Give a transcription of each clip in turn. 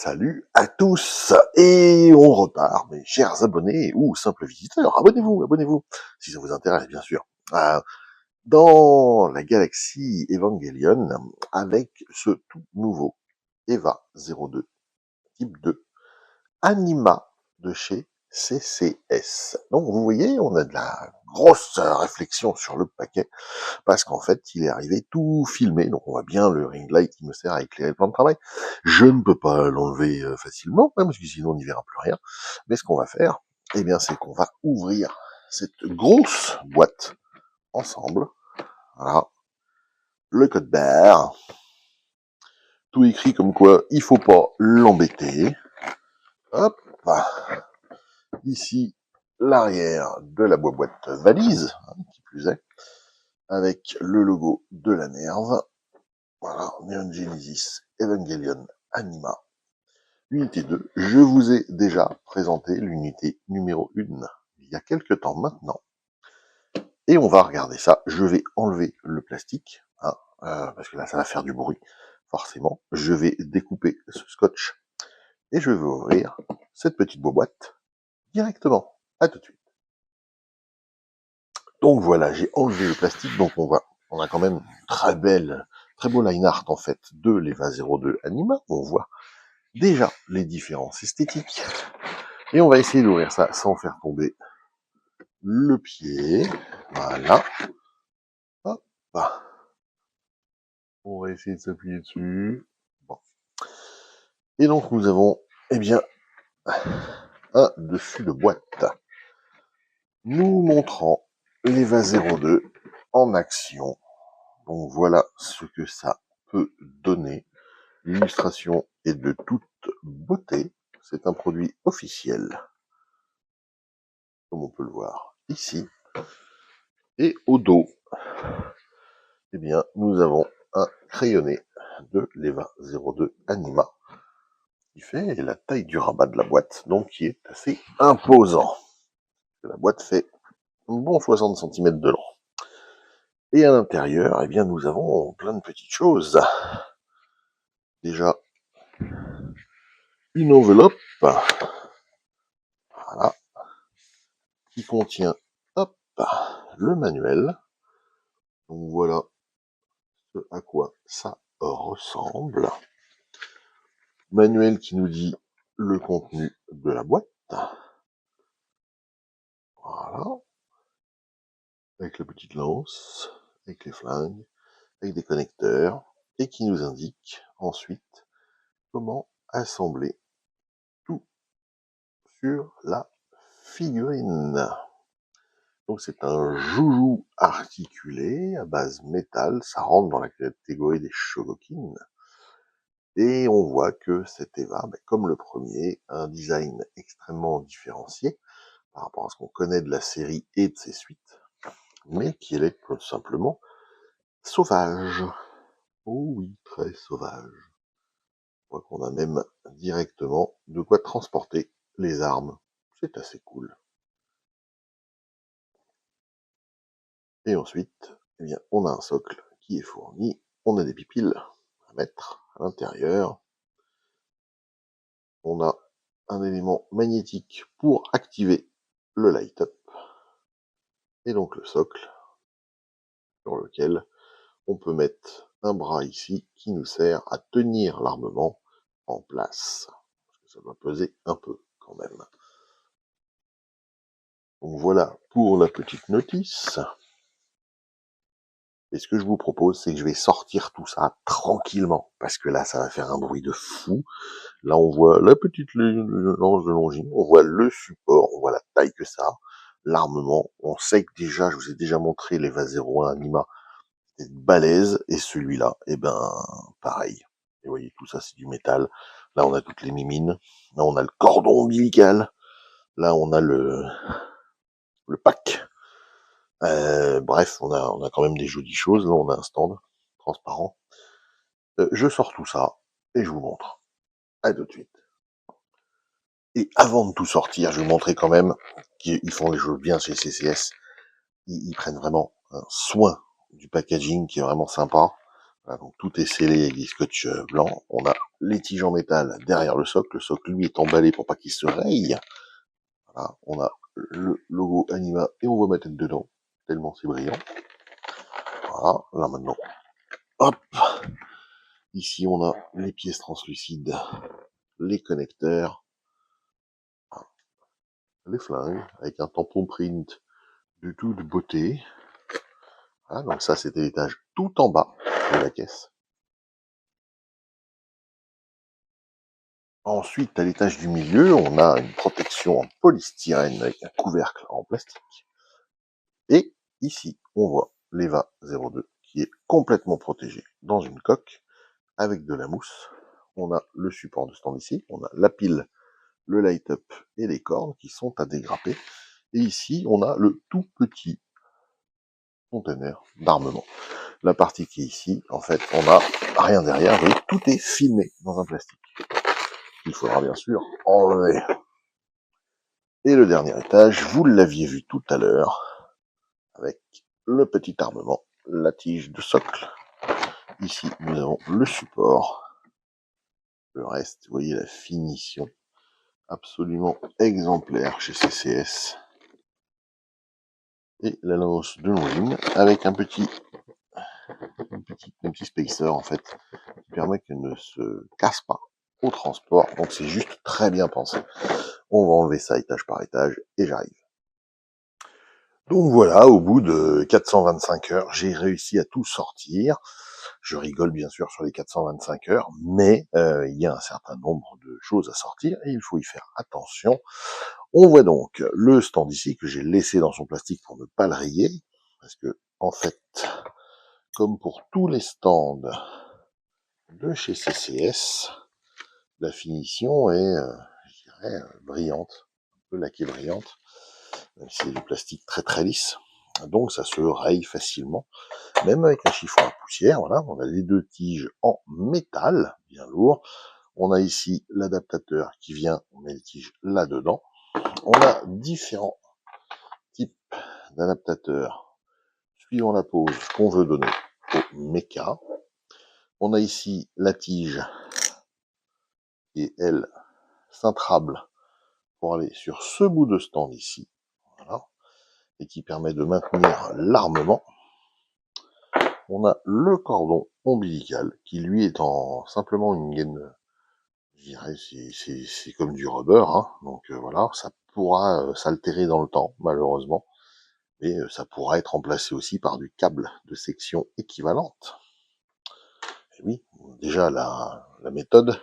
Salut à tous et on repart, mes chers abonnés ou simples visiteurs. Abonnez-vous, si ça vous intéresse, bien sûr. Euh, dans la galaxie Evangelion, avec ce tout nouveau EVA 02 type 2 Anima de chez CCS. Donc vous voyez, on a de la grosse réflexion sur le paquet, parce qu'en fait, il est arrivé tout filmé, donc on voit bien le ring light qui me sert à éclairer le plan de travail. Je ne peux pas l'enlever facilement, parce que sinon on n'y verra plus rien. Mais ce qu'on va faire, eh bien, c'est qu'on va ouvrir cette grosse boîte ensemble. Voilà. Le code barre. Tout écrit comme quoi il faut pas l'embêter. Hop. Ici, l'arrière de la boîte valise, qui plus est, avec le logo de la Nerve. Voilà, Neon Genesis Evangelion Anima. Unité 2, je vous ai déjà présenté l'unité numéro 1 il y a quelques temps maintenant. Et on va regarder ça. Je vais enlever le plastique, parce que là ça va faire du bruit, forcément. Je vais découper ce scotch et je vais ouvrir cette petite boîte directement. À tout de suite. Donc voilà, j'ai enlevé le plastique, donc on a quand même très beau line art en fait de l'EVA 02 Anima. On voit déjà les différences esthétiques. Et on va essayer d'ouvrir ça sans faire tomber le pied. Voilà. Hop. On va essayer de s'appuyer dessus. Bon. Et donc nous avons, eh bien, un dessus de boîte nous montrant l'EVA 02 en action. Donc voilà ce que ça peut donner. L'illustration est de toute beauté. C'est un produit officiel, comme on peut le voir ici. Et au dos, eh bien, nous avons un crayonné de l'EVA 02 Anima, qui fait la taille du rabat de la boîte, donc qui est assez imposant. La boîte fait un bon 60 cm de long. Et à l'intérieur, eh bien, nous avons plein de petites choses. Déjà, une enveloppe, voilà, qui contient, hop, le manuel. Donc voilà ce à quoi ça ressemble. Manuel qui nous dit le contenu de la boîte. Voilà. Avec la petite lance, avec les flingues, avec des connecteurs, et qui nous indique ensuite comment assembler tout sur la figurine. Donc c'est un joujou articulé à base métal, ça rentre dans la catégorie des Shogokin. Et on voit que cet EVA, comme le premier, a un design extrêmement différencié par rapport à ce qu'on connaît de la série et de ses suites, mais qui est tout simplement sauvage. Oh oui, très sauvage. On voit qu'on a même directement de quoi transporter les armes. C'est assez cool. Et ensuite, eh bien, on a un socle qui est fourni. On a des pipiles à mettre à l'intérieur. On a un élément magnétique pour activer le light-up. Et donc le socle sur lequel on peut mettre un bras ici qui nous sert à tenir l'armement en place. Parce que ça doit peser un peu quand même. Donc voilà pour la petite notice. Et ce que je vous propose, c'est que je vais sortir tout ça tranquillement. Parce que là, ça va faire un bruit de fou. Là, on voit la petite lance de Longines, on voit le support, on voit la taille que ça a, l'armement. On sait que déjà, je vous ai déjà montré l'EVA 01 Anima, c'était balèze. Et celui-là, eh ben, pareil. Et vous voyez, tout ça, c'est du métal. Là, on a toutes les mimines. Là, on a le cordon ombilical. Là, on a le pack. Bref, on a quand même des jolies choses. Là, on a un stand transparent. Je sors tout ça et je vous montre. À tout de suite. Et avant de tout sortir, je vais vous montrer quand même qu'ils font les choses bien chez CCS. Ils prennent vraiment un soin du packaging qui est vraiment sympa. Voilà, donc tout est scellé avec des scotch blancs. On a les tiges en métal derrière le socle. Le socle, lui, est emballé pour pas qu'il se raye. Voilà, on a le logo Anima et on voit ma tête dedans, tellement c'est brillant. Voilà, là maintenant, hop, ici on a les pièces translucides, les connecteurs, les flingues, avec un tampon print de toute beauté. Voilà, donc ça c'était l'étage tout en bas de la caisse. Ensuite, à l'étage du milieu, on a une protection en polystyrène avec un couvercle en plastique. Et ici, on voit l'EVA 02 qui est complètement protégé dans une coque avec de la mousse. On a le support de stand ici, on a la pile, le light-up et les cornes qui sont à dégrapper. Et ici, on a le tout petit conteneur d'armement. La partie qui est ici, en fait, on n'a rien derrière, vous voyez, tout est filmé dans un plastique. Il faudra bien sûr enlever. Et le dernier étage, vous l'aviez vu tout à l'heure, avec le petit armement, la tige de socle. Ici, nous avons le support. Le reste, vous voyez la finition absolument exemplaire chez CCS. Et la lance de longine avec un petit spacer en fait qui permet qu'elle ne se casse pas au transport. Donc c'est juste très bien pensé. On va enlever ça étage par étage et j'arrive. Donc voilà, au bout de 425 heures, j'ai réussi à tout sortir. Je rigole bien sûr sur les 425 heures, mais il y a un certain nombre de choses à sortir et il faut y faire attention. On voit donc le stand ici que j'ai laissé dans son plastique pour ne pas le rayer, parce que en fait, comme pour tous les stands de chez CCS, la finition est, je dirais, brillante, un peu laquée brillante, même si c'est du plastique très très lisse. Donc ça se raye facilement, même avec un chiffon à poussière. Voilà, on a les deux tiges en métal, bien lourd. On a ici l'adaptateur qui vient, on met les tiges là-dedans. On a différents types d'adaptateurs suivant la pose qu'on veut donner au méca. On a ici la tige qui, elle, cintrable pour aller sur ce bout de stand ici, voilà, et qui permet de maintenir l'armement. On a le cordon ombilical qui lui est en simplement une gaine, je dirais c'est comme du rubber, hein, donc voilà, ça pourra s'altérer dans le temps malheureusement, mais ça pourra être remplacé aussi par du câble de section équivalente. Et oui, déjà la méthode.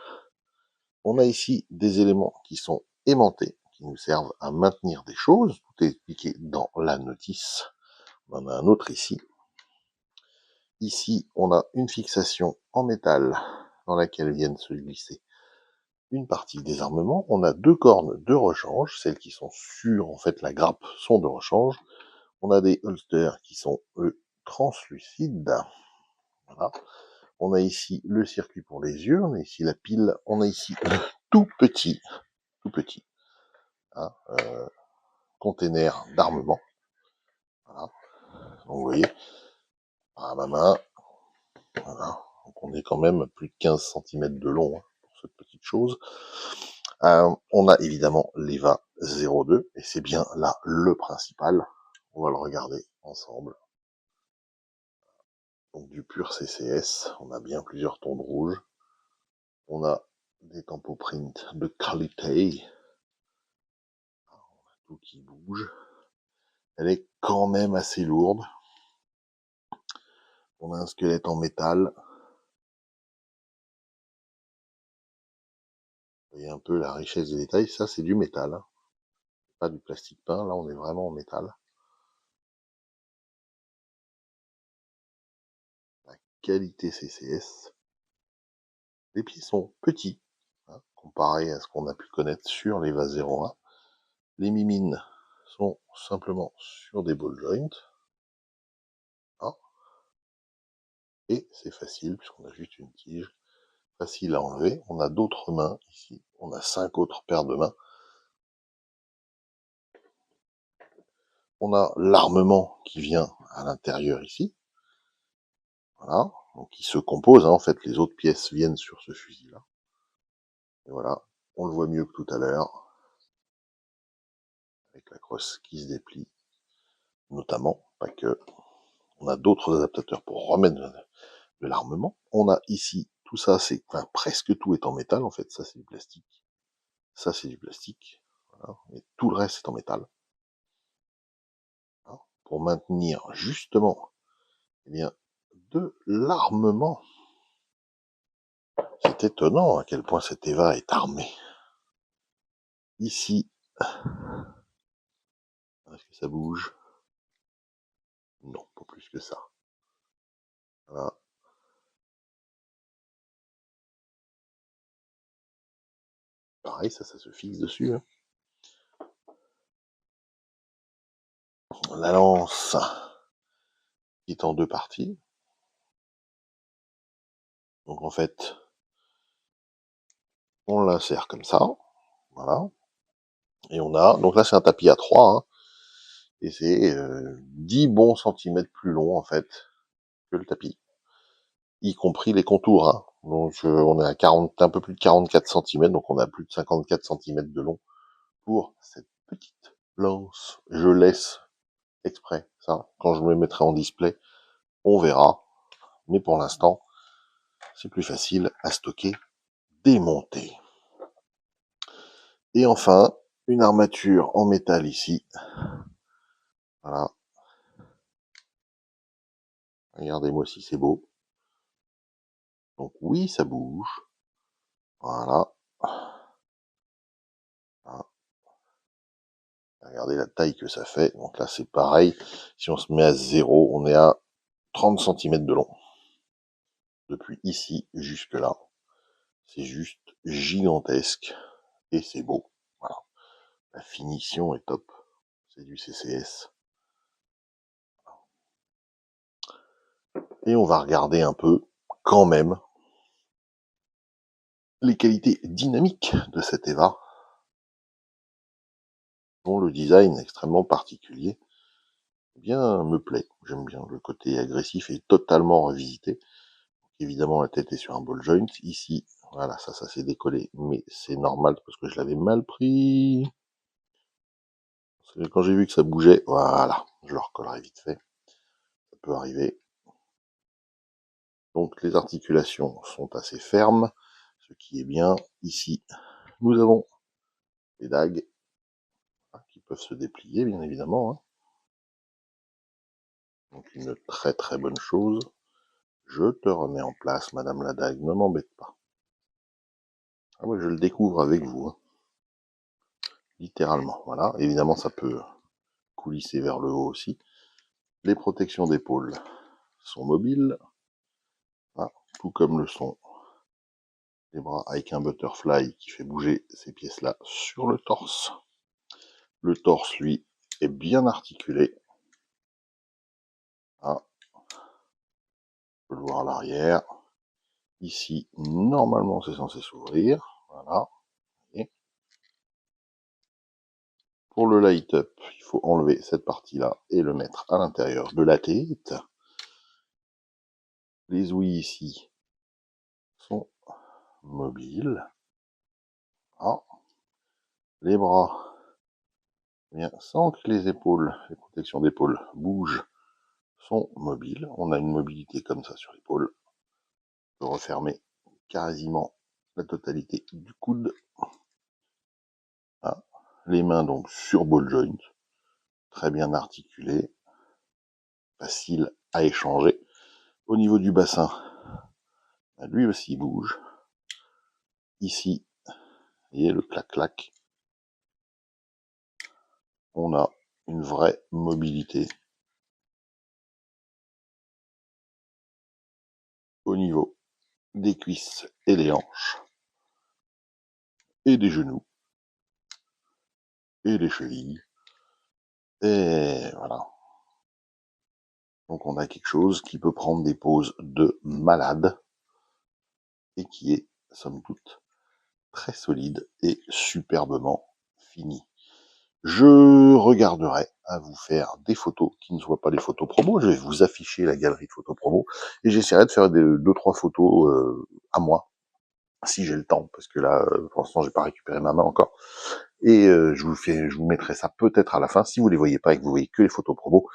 On a ici des éléments qui sont aimantés, qui nous servent à maintenir des choses. Tout est expliqué dans la notice. On en a un autre ici. Ici, on a une fixation en métal dans laquelle viennent se glisser une partie des armements. On a deux cornes de rechange. Celles qui sont sur, en fait, la grappe sont de rechange. On a des holsters qui sont, eux, translucides. Voilà. On a ici le circuit pour les yeux. On a ici la pile. On a ici tout petit hein, container d'armement. Voilà. Donc vous voyez, à ma main, voilà. Donc on est quand même à plus de 15 cm de long hein, pour cette petite chose. On a évidemment l'EVA 02, et c'est bien là le principal. On va le regarder ensemble. Donc du pur CCS, on a bien plusieurs tons de rouge. On a des tampons print de qualité. On a tout qui bouge. Elle est quand même assez lourde. On a un squelette en métal. Vous voyez un peu la richesse des détails. Ça, c'est du métal. Hein. Pas du plastique peint. Là, on est vraiment en métal. La qualité CCS. Les pieds sont petits, hein, comparé à ce qu'on a pu connaître sur les VAS 01. Les mimines sont simplement sur des ball joints. Hein, et c'est facile, puisqu'on a juste une tige. Facile à enlever. On a d'autres mains ici. On a 5 autres paires de mains. On a l'armement qui vient à l'intérieur ici. Voilà. donc qui se compose, hein, en fait, les autres pièces viennent sur ce fusil-là. Et voilà, on le voit mieux que tout à l'heure, avec la crosse qui se déplie, notamment, pas que. On a d'autres adaptateurs pour remettre de l'armement. On a ici, tout ça, c'est, enfin, presque tout est en métal, en fait, ça c'est du plastique. Ça c'est du plastique, voilà. Et tout le reste est en métal. Voilà. Pour maintenir, justement, eh bien, de l'armement. C'est étonnant à quel point cet EVA est armé. Ici, est-ce que ça bouge? Non, pas plus que ça. Voilà. Pareil, ça se fixe dessus. Hein. La lance qui est en deux parties. Donc en fait, on l'insère comme ça. Voilà. Et on a, donc là c'est un tapis à 3, hein, et c'est 10 bons centimètres plus long en fait que le tapis, y compris les contours. Hein. Donc on est à 40, un peu plus de 44 centimètres, donc on a plus de 54 centimètres de long pour cette petite lance. Je laisse exprès ça, quand je me mettrai en display, on verra, mais pour l'instant, c'est plus facile à stocker, démonter. Et enfin, une armature en métal ici. Voilà. Regardez-moi si c'est beau. Donc oui, ça bouge. Voilà. Voilà. Regardez la taille que ça fait. Donc là, c'est pareil. Si on se met à 0, on est à 30 centimètres de long. Depuis ici jusque là. C'est juste gigantesque. Et c'est beau. Voilà. La finition est top. C'est du CCS. Et on va regarder un peu, quand même, les qualités dynamiques de cet EVA, dont le design extrêmement particulier bien me plaît. J'aime bien le côté agressif et totalement revisité. Évidemment, la tête est sur un ball joint. Ici, voilà, ça s'est décollé, mais c'est normal parce que je l'avais mal pris. Quand j'ai vu que ça bougeait, voilà, je le recollerai vite fait. Ça peut arriver. Donc les articulations sont assez fermes, ce qui est bien. Ici, nous avons les dagues qui peuvent se déplier, bien évidemment. Hein. Donc une très très bonne chose. Je te remets en place, Madame la dague, ne m'embête pas. Ah ouais, je le découvre avec vous. Hein. Littéralement, voilà. Évidemment, ça peut coulisser vers le haut aussi. Les protections d'épaule sont mobiles, hein, tout comme le sont les bras avec un butterfly qui fait bouger ces pièces-là sur le torse. Le torse, lui, est bien articulé. Hein. On peut le voir à l'arrière. Ici, normalement, c'est censé s'ouvrir. Voilà. Et pour le light-up, il faut enlever cette partie-là et le mettre à l'intérieur de la tête. Les ouïes ici sont mobiles. Ah. Les bras, eh bien, sans que les épaules, les protections d'épaule bougent, sont mobiles. On a une mobilité comme ça sur l'épaule. On peut refermer quasiment la totalité du coude. Ah. Les mains donc sur ball joint, très bien articulées, facile à échanger. Au niveau du bassin, lui aussi bouge. Ici, vous voyez le clac-clac. On a une vraie mobilité au niveau des cuisses et des hanches et des genoux et des chevilles. Et voilà. Donc on a quelque chose qui peut prendre des poses de malade et qui est, somme toute, très solide et superbement fini. Je regarderai à vous faire des photos qui ne soient pas des photos promo. Je vais vous afficher la galerie de photos promo et j'essaierai de faire deux, trois photos à moi, si j'ai le temps, parce que là, pour l'instant, j'ai pas récupéré ma main encore. Et je vous mettrai ça peut-être à la fin. Si vous les voyez pas et que vous voyez que les photos promo,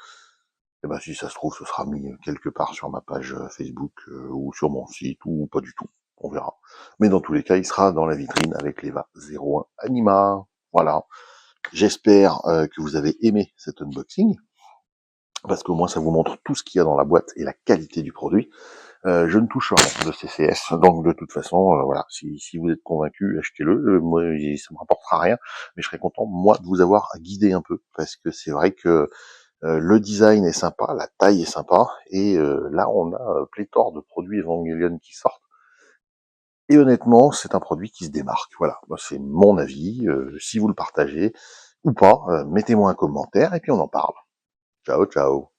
eh ben si ça se trouve, ce sera mis quelque part sur ma page Facebook ou sur mon site ou pas du tout. On verra. Mais dans tous les cas, il sera dans la vitrine avec l'EVA 01 Anima. Voilà. J'espère que vous avez aimé cet unboxing, parce qu'au moins ça vous montre tout ce qu'il y a dans la boîte et la qualité du produit. Je ne touche rien de CCS, donc de toute façon, voilà, si vous êtes convaincu, achetez-le. Moi, ça me rapportera rien, mais je serais content, moi, de vous avoir guidé un peu, parce que c'est vrai que le design est sympa, la taille est sympa, et là, on a pléthore de produits Evangelion qui sortent. Et honnêtement, c'est un produit qui se démarque. Voilà, c'est mon avis. Si vous le partagez ou pas, mettez-moi un commentaire et puis on en parle. Ciao, ciao.